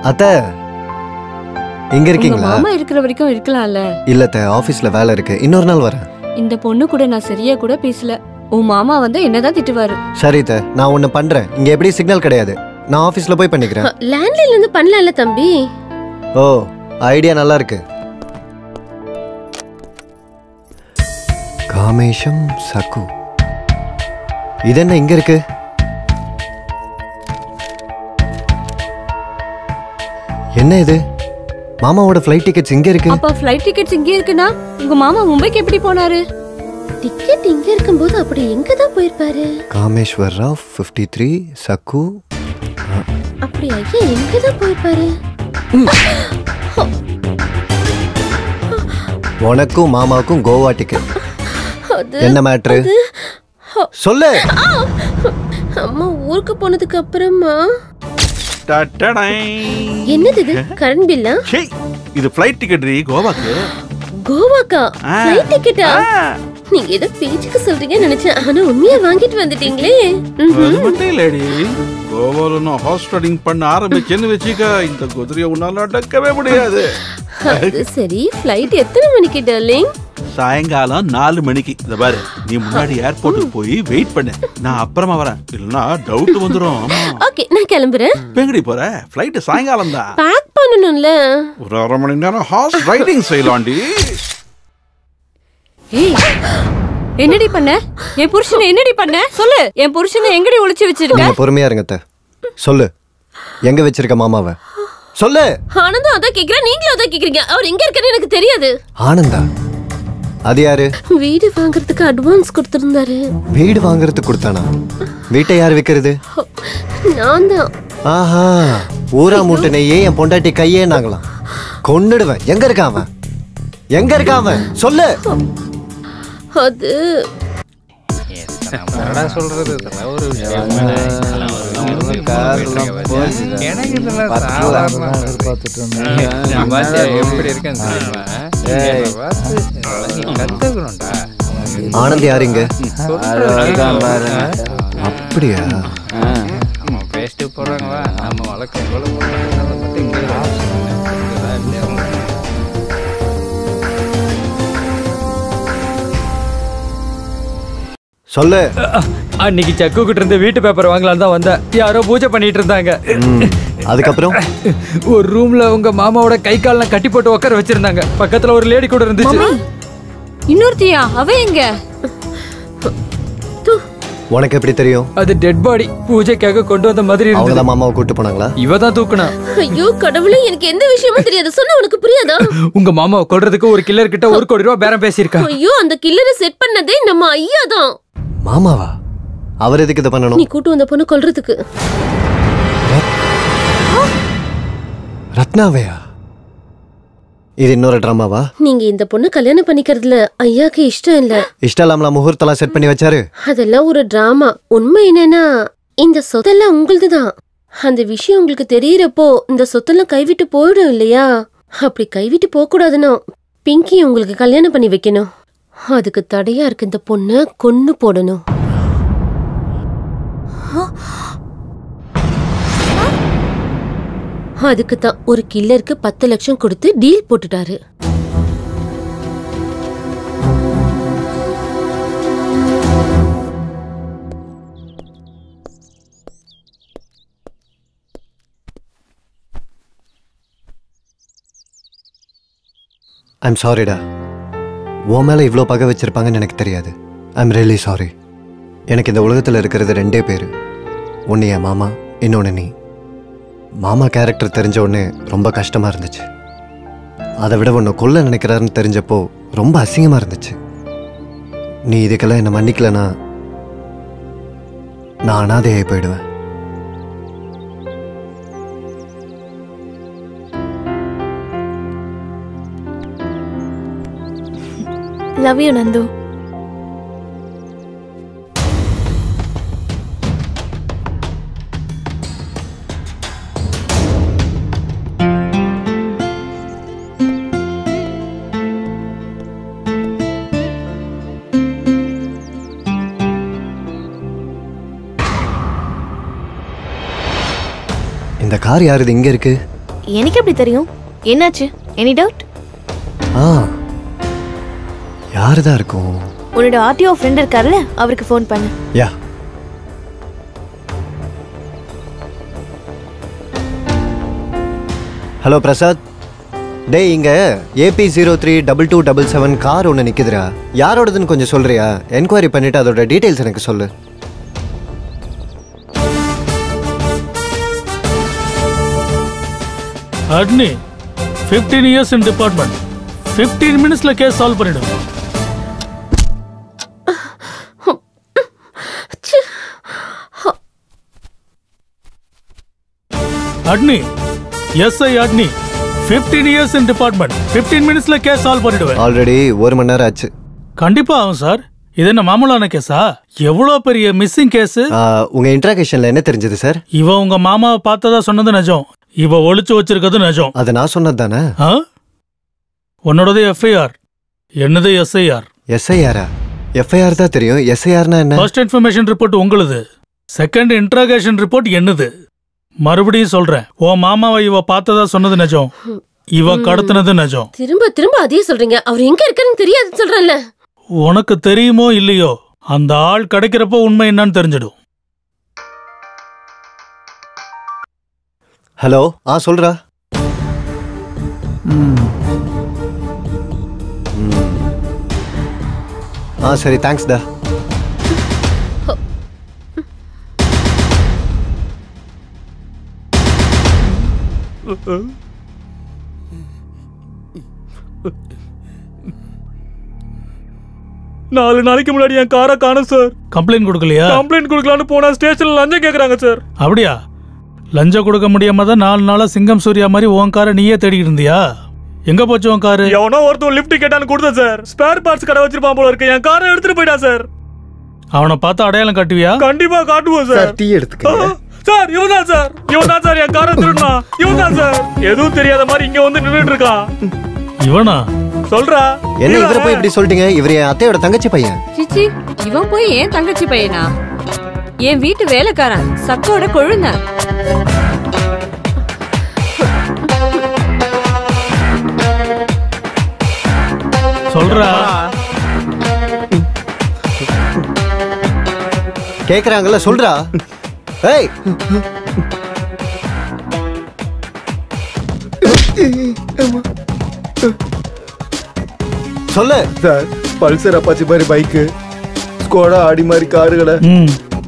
அத்தை எங்க இருக்கீங்களா? மாமா இருக்கிற வரைக்கும் இருக்கலாம்ல. இல்ல அத்தை, ஆபீஸ்ல வேலை இருக்கு, இன்னொரு நாள் வரேன். இந்த பொண்ணு கூட நான் சரியா கூட பேசல. உன் மாமா வந்து என்னதான் திட்டுவாரு. சரி அத்தை, நான் ஒண்ணு பண்றேன். இங்க எப்படி சிக்னல் கிடையாது, நான் ஆபீஸ்ல போய் பண்ணிக்கிறேன். லேண்ட்லைன்ல இருந்து பண்ணலாம்ல தம்பி. ஓ, ஐடியா நல்லா இருக்கு. காமேஷம் சக்கு, இது என்ன இங்க இருக்கு? என்ன இது? மாமாவோட ஃளைட் டிக்கெட்ஸ் இங்க இருக்கு. அப்ப ஃளைட் டிக்கெட்ஸ் இங்க இருக்குனா உங்க மாமா மும்பைக்கு எப்படி போனாரு? டிக்கெட் இங்க இருக்கும்போது அப்படி எங்க தான் போயிருப்பாரு? காமேஸ்வர் ராவ் 53 சக்கு. அப்படி ஐயா எங்க தான் போயிருப்பாரு? உனக்கும் மாமாவுக்கும் கோவா டிக்கெட். என்ன மேட்ரு சொல்லு. அம்மா ஊருக்கு போனதுக்கு அப்புறமா என்னது இது? கரண்ட் பில்லா? இது ஃளைட் டிக்கெட் கோவாக்கு. கோவாக்கா ஃளைட் டிக்கெட்டா? நீங்க ஏதோ பேச்சுக்கு சொல்றீங்க நினைச்சேன், ஆனா உண்மையா வாங்கிட்டு வந்துட்டீங்களே. அது மட்டும் இல்லடி, கோவால நான் ஹார்ஸ் ரைடிங் பண்ண ஆரம்பிச்சேன்னு வெச்சுக்க, இந்த குதிரையை உன்னால அடக்கவே முடியாது. அது சரி, ஃளைட் எத்தனை மணிக்கு டார்லிங்? சாயங்காலம் 4 மணிக்கு. இத பாரு, நீ முன்னாடி ஏர்போர்ட்டுக்கு போய் வெயிட் பண்ணு, நான் அப்புறமா வரேன், இல்லனா டவுட் வந்துரும். ஓகே, நான் கிளம்புறேன். எங்கடி போற? ஃளைட் சாயங்காலம் தான். பேக் பண்ணனும்ல. ஒரு 1/2 மணி நேரம் ஹார்ஸ் ரைடிங் செய்யலாம்டி. ஏய், என்னடி பண்ண? என் புருஷனை என்னடி பண்ண? சொல்லு. என் புருஷனை எங்கடி ஒளிச்சு வச்சிருக்க? கொஞ்சம் பொறுமையா இருங்க அத்தை. சொல்லு, எங்க வச்சிருக்க மாமாவை சொல்லு. ஆனந்தா அத கேக்குற, நீங்களும் அத கேக்குறீங்க. அவர் எங்க இருக்காரு எனக்கு தெரியாது. ஆனந்தா? அது யாரு? வீடு வாங்குறதுக்கு அட்வான்ஸ் கொடுத்திருந்தாரு. வீடு வாங்குறதுக்கு கொடுத்தானா? வீட்டை யார் விக்கிறது? நான் தான். ஆஹா, ஊரா மூட்டை நெய்யே என் பொண்டாட்டி கையே நாங்களாம். கொன்னுடுவேன். எங்க இருக்கான் அவன்? எங்க இருக்கான் அவன்? சொல்லு. அது என்னடா சொல்றது, இதெல்லாம் ஒரு விஷயம். எப்படி இருக்கேன்னு தெரியுமா? கத்துக்கணும்டா. ஆனந்த் யாருங்க? அப்படியா? பேசிட்டு போறாங்களா? நம்ம வழக்கம் போல சொல்லு. அன்னைக்கு சக்கு கிட்ட இருந்து வீட்டு பேப்பர் வாங்கலாம் தான் வந்தேன். யாரோ பூஜை பண்ணிட்டு இருந்தாங்க. அதுக்கப்புறம் ஒரு ரூம்ல உங்க மாமாவோட கை கால்லாம் கட்டி போட்டு உட்கார வச்சிருந்தாங்க. பக்கத்துல ஒரு லேடி கூட இருந்துச்சு. இன்னொருத்தியா? அவ எங்க? உனக்கு எப்படி தெரியும்? அது டெட் பாடி, பூஜைக்காக கொண்டு வந்த மாதிரி இருந்தது. அவங்க மாமாவை கூட்டு போனாங்களா? இவ தான் தூக்குனா. ஐயோ கடவுளே, எனக்கு எந்த விஷயமும் தெரியாது. சொன்னா உனக்கு புரியாதா? உங்க மாமாவை கொல்றதுக்கு ஒரு கில்லர் கிட்ட 1 கோடி ரூபாய் பேரம் பேசியிருக்கா. ஐயோ, அந்த கில்லரை செட் பண்ணதே நம்ம ஐயா தான். மாமாவா? அவர் எதுக்கு இதை பண்ணணும்? நீ கூட்டு வந்த பொண்ணு கொல்றதுக்கு. ரத்னாவையா? இது இன்னொரு டிராமாவா? நீங்க இந்த பொண்ணு கல்யாணம் பண்ணிக்கிறதுல ஐயாக்கு இஷ்டம் இல்ல. இஷ்டம் இல்லாமல முகூர்த்தலாம் செட் பண்ணி வச்சாரு. அதெல்லாம் ஒரு டிராமா. உண்மை என்னன்னா, இந்த சொத்தெல்லாம் உங்களுதுதான். அந்த விஷயம் உங்களுக்கு தெரியறப்போ இந்த சொத்தெல்லாம் கைவிட்டு போயிடும் இல்லையா? அப்படி கைவிட்டு போக கூடாதுன்னா பிங்கி உங்களுக்கு கல்யாணம் பண்ணி வைக்கணும். அதுக்கு தடையா இருக்கு இந்த பொண்ணை கொன்னு போடணும். அதுக்கு தான் ஒரு கில்லருக்கு 10 லட்சம் கொடுத்து டீல் போட்டுட்டாரு. ஐம் சாரிடா. உன் மேல இவ்வளோ பகை வச்சிருப்பாங்கன்னு எனக்கு தெரியாது. I'm really sorry. எனக்கு இந்த உலகத்தில் இருக்கிறது 2 பேர். ஒன்று என் மாமா, இன்னொன்று நீ. மாமா கேரக்டர் தெரிஞ்ச உடனே ரொம்ப கஷ்டமாக இருந்துச்சு. அதை விட ஒன்று கொல்ல நினைக்கிறாருன்னு தெரிஞ்சப்போ ரொம்ப அசிங்கமாக இருந்துச்சு. நீ இதுக்கெல்லாம் என்னை மன்னிக்கலனா நான் அனாதையாகி போயிடுவேன். Love you, Nandu. இந்த கார் யாருது? இங்க இருக்கு. எனக்கு எப்படி தெரியும்? என்னாச்சு? Any doubt? யாருதான் இருக்கும்? உன்னோட ஆர்டிஓ ஃப்ரெண்ட் இருக்கார்ல, அவருக்கு ஃபோன் பண்ணு. யா. ஹலோ பிரசாத். டேய், இங்க AP032277 கார் ஒன்று நிக்குதுடா. யாரோடதுன்னு கொஞ்சம் சொல்றியா? என்கொயரி பண்ணிட்டு அதோட டீடைல்ஸ் எனக்கு சொல்லு. அட்னி 15 years in department. 15 minutesல கேஸ் சால்வ் பண்ணிடுவோம். அட்னி எஸ்ஐ அட்னி 15 years in department. 15 minutesல கேஸ் சால்வ் பண்ணிடுவேன். ஆல்ரெடி 1 மணி நேரம் ஆச்சு. கண்டிப்பா ஆகும் சார். இது என்ன மாமூலான கேஸா? எவ்வளவு பெரிய மிஸ்ஸிங் கேஸ். உங்க இன்ட்ராகேஷன்ல என்ன தெரிஞ்சது சார்? இவ உங்க மாமாவை பார்த்ததா சொன்னது நிஜம். இவ ஒளிச்சு வச்சிருக்கிறது நிஜம். அது நான் சொன்னது தானே? உன்னோடது எஃப்ஐஆர், என்னது எஸ்ஐஆர். எஸ்ஐஆரா? எஃப்ஐஆர் தான் தெரியும். எஸ்ஐஆர்னா என்ன? ஃபர்ஸ்ட் இன்ஃபர்மேஷன் ரிப்போர்ட் உங்களுது, செகண்ட் இன்ட்ராகேஷன் ரிப்போர்ட் என்னது. மறுபடியும் சொல்றேன், உன் மாமாவை இவ பார்த்ததா சொன்னது நிஜம், இவ கடத்தினது நிஜம். திரும்ப திரும்ப அதே சொல்றீங்க. அவர் எங்க இருக்காருன்னு தெரியாது சொல்றேன்ல. உனக்கு தெரியுமோ இல்லையோ, அந்த ஆள் கிடைக்கிறப்போ உண்மை என்னன்னு தெரிஞ்சிடும். ஹலோ. சொல்றா. சரி, தேங்க்ஸ் டா. நாலு நாளைக்கு முன்னாடி என் காரை காணும் சார். கம்ப்ளைண்ட் கொடுக்கலையா? கம்ப்ளைண்ட் கொடுக்கலான்னு போனா ஸ்டேஷன்ல லஞ்சம் கேக்குறாங்க சார். அப்படியா? லஞ்சம் கொடுக்க முடியாம தான் 4 நாளா சிங்கம் சூர்யா மாதிரி உன் காரை நீயே தேடிட்டு இருந்தியா? எங்க போச்சு உன் காரு? எவனோ ஒருத்தன் லிஃப்ட் கேட்டான்னு கொடுத்தேன் சார். ஸ்பேர் பார்ட்ஸ் கடை வச்சிருப்பான் போல இருக்கு. என் காரை எடுத்துட்டு போயிட்டான் சார். அவனை பார்த்து அடையாளம் காட்டுவியா? கண்டிப்பா காட்டுவோம் சார். டீ எடுத்துக்க சார். இவன்தான் சார், இவன்தான் சார் என் காரை திருடுனா. இவன்தான் சார். எதுவும் தெரியாத மாதிரி இங்க வந்து நின்னுட்டு இருக்கான். இவனா? சொல்றா. என்ன இவரை போய் இப்படி சொல்லிட்டீங்க? இவர் என் அத்தையோட தங்கச்சி பையன். சிச்சி, இவன் போய் ஏன் தங்கச்சி பையனா? என் வீட்டு வேலைக்காரன், சக்கோட கொழுந்த. சொல்றா. கேக்குறாங்கல்ல, சொல்றா. ஏய், சொல்லு. சார், பல்சர் அப்பாச்சி மாதிரி பைக்கு, ஸ்கோடா ஆடி மாதிரி காருகளை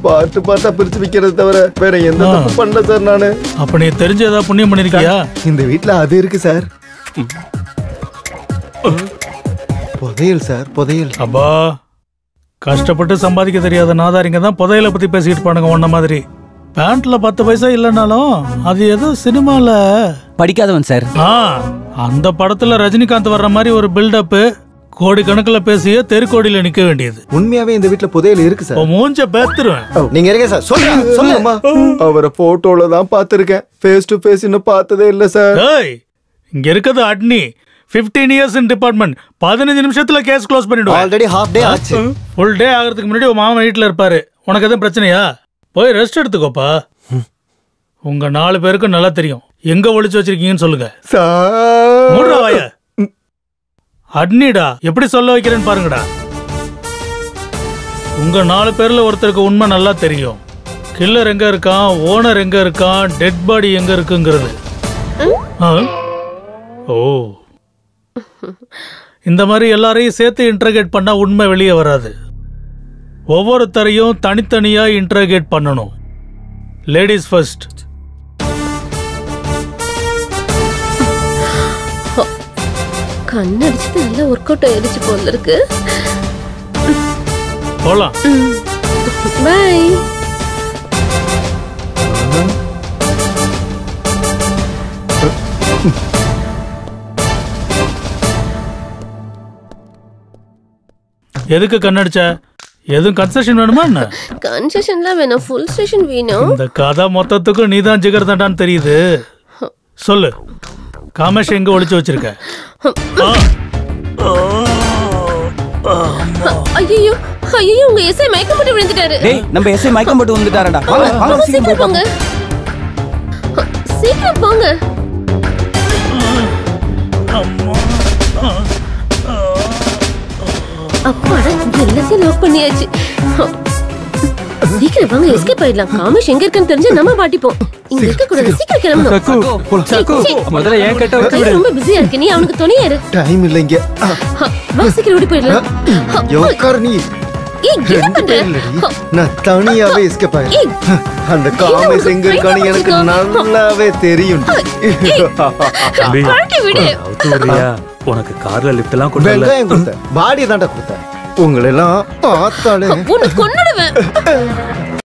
பார்த்து பார்த்தா பிரிச்சு விக்கிறது தவிர வேற எந்த தப்பு பண்ணல சார் நானு. அப்ப நீ தெரிஞ்ச ஏதாவது புண்ணியம் பண்ணிருக்கியா? இந்த வீட்டுல அது இருக்கு சார். புதையல் சார், புதையல். அப்பா, கஷ்டப்பட்டு சம்பாதிக்க தெரியாத நாதாரிங்க தான் புதையலை பத்தி பேசிட்டு பானுங்க. ஒன்ன மாதிரி பேண்ட்ல 10 பைசா இல்லைனாலும் அது ஏதோ சினிமால படிக்காதவன் சார். அந்த படத்துல ரஜினிகாந்த் வர்ற மாதிரி ஒரு பில்டப், கோடிக்கணக்கில் பேசிய தெருக்கோடியில நிக்க வேண்டியது. உண்மையாவே இந்த வீட்டுல புதையல் இருக்கு சார். மூஞ்ச பேத்துருவேன். நீங்க இருக்க சார். சொல்லுமா. அவரை போட்டோல தான் பாத்துருக்கேன், ஃபேஸ் டு ஃபேஸ் இன்னும் பார்த்ததே இல்ல சார். இங்க இருக்குது அட்னி 15 years in department. 15 நிமிஷத்துல கேஸ் க்ளோஸ் பண்ணிடுவோம். ஆல்ரெடி ஹாஃப் டே ஆச்சு. ஃபுல் டே ஆகிறதுக்கு முன்னாடி உன் மாமா வீட்டுல இருப்பாரு. உனக்கு எதுவும் பிரச்சனையா? போய் ரெஸ்ட் எடுத்துக்கோப்பா. உங்க 4 பேருக்கும் நல்லா தெரியும் எங்க ஒளிச்சு வச்சிருக்கீங்கன்னு சொல்லுங்க. அட்னிடா, எப்படி சொல்ல வைக்கிறேன்னு பாருங்கடா. உங்க 4 பேர்ல ஒருத்தருக்கு உண்மை நல்லா தெரியும். கில்லர் எங்க இருக்கான், ஓனர் எங்க இருக்கான், டெட் பாடி எங்க இருக்குங்கிறது. ஓ, இந்த மாதிரி எல்லாரையும் சேர்த்து இன்டர்கேட் பண்ணா உண்மை வெளியே வராது. ஒவ்வொருத்தரையும் தனித்தனியா இன்டர்கேட் பண்ணணும். Ladies first. கண்ணடிச்சது நல்லா ஒர்க் அவுட் ஆயிடுச்சு போல இருக்கு. போலாம். பை. எதுக்கு கண்ணடிச்ச? எதுவும் கன்செஷன் வேணுமா என்ன? கன்செஷன்லாம் வேணும், ஃபுல் ஸ்டேஷன் வேணும். இந்த கதை மொத்தத்துக்கும் நீதான் ஜிகர் தண்டான்னு தெரியுது. சொல்லு, காமேஷ் எங்க ஒளிச்சு வச்சிருக்க? ஐயோ ஐயோ, உங்க எஸ்ஐ மயக்கம் போட்டு விழுந்துட்டாரு. டேய், நம்ம எஸ்ஐ மயக்கம் போட்டு விழுந்துட்டாரடா. வாங்க வாங்க, சீக்கிரம் போங்க. சீக்கிரம் போங்க. அப்பாடா எல்லாத்தையும் லாக் பண்ணியாச்சு. சீக்கிரம் வாங்க, எஸ்கேப் ஆயிடலாம். காமேஷ் எங்க இருக்கான்னு தெரிஞ்சா நம்ம மாட்டிப்போம். இங்க இருக்க கூடாது, சீக்கிரம் கிளம்பணும். முதல்ல ஏன் கேட்ட விட்டு விடு. ரொம்ப பிஸியா இருக்கு, நீ அவனுக்கு துணையா இரு. டைம் இல்ல இங்க. வா சீக்கிரம் ஓடி போயிடலாம். யோகார் நீ ஏய் என்ன பண்ற? நான் தனியாவே எஸ்கேப் ஆயிட்டேன். அந்த காமேஷ் எங்க இருக்கான்னு எனக்கு நல்லாவே தெரியும். பாட்டி விடு. உனக்கு கார்ல லிஃப்ட் எல்லாம் கொடுத்தல. வெங்காயம் கொடுத்த, பாடி தாண்டா கொடுத்த. உங்களை எல்லாம் பார்த்தாலே உன்னை கொன்னுடுவேன்.